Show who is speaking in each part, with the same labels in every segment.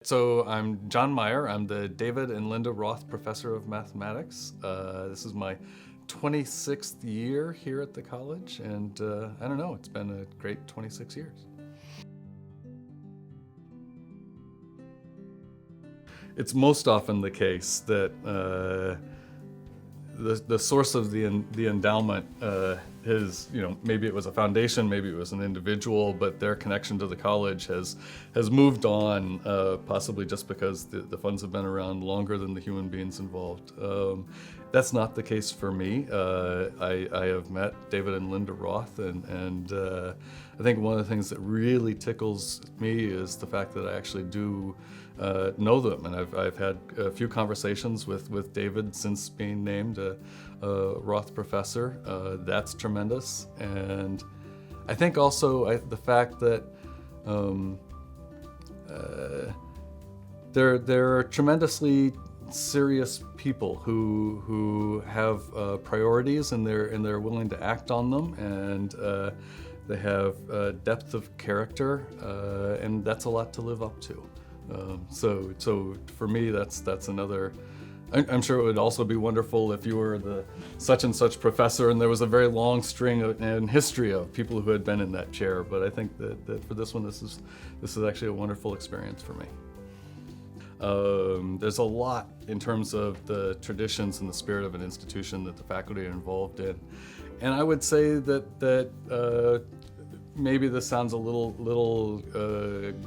Speaker 1: So I'm John Meier. I'm the David and Linda Roth Professor of Mathematics. This is my 26th year here at the college, and I don't know, it's been a great 26 years. It's most often the case that the source of the endowment is, maybe it was a foundation, maybe it was an individual, but their connection to the college has moved on, possibly just because the funds have been around longer than the human beings involved. That's not the case for me. I have met David and Linda Roth, and I think one of the things that really tickles me is the fact that I actually do know them, and I've had a few conversations with David since being named a Roth professor. That's tremendous, and I think also the fact that they're tremendously serious people who have priorities, and they're willing to act on them, and they have depth of character, and that's a lot to live up to. So for me, that's another. I'm sure it would also be wonderful if you were the such and such professor and there was a very long string and history of people who had been in that chair. But I think that for this one, this is actually a wonderful experience for me. There's a lot in terms of the traditions and the spirit of an institution that the faculty are involved in, and I would say that maybe this sounds a little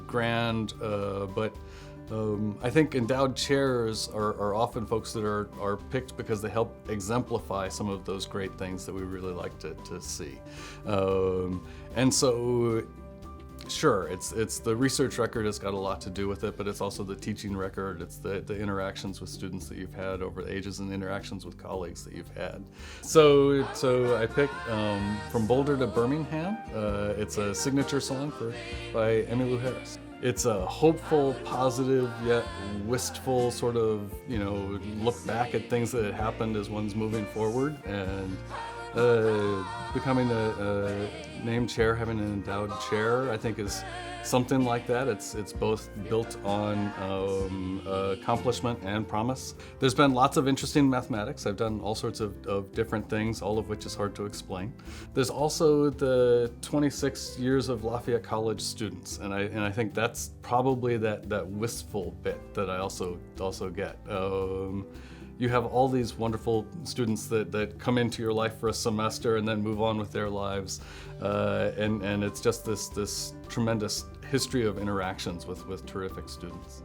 Speaker 1: grand, but I think endowed chairs are often folks that are picked because they help exemplify some of those great things that we really like to see. And so, sure, it's the research record has got a lot to do with it, but it's also the teaching record, it's the interactions with students that you've had over the ages and interactions with colleagues that you've had. So I picked From Boulder to Birmingham. It's a signature song by Emmylou Harris. It's a hopeful, positive, yet wistful sort of, look back at things that had happened as one's moving forward, and becoming a named chair, having an endowed chair, I think is something like that. It's both built on accomplishment and promise. There's been lots of interesting mathematics. I've done all sorts of different things, all of which is hard to explain. There's also the 26 years of Lafayette College students, and I think that's probably that wistful bit that I also get. You have all these wonderful students that come into your life for a semester and then move on with their lives, and it's just this tremendous history of interactions with terrific students.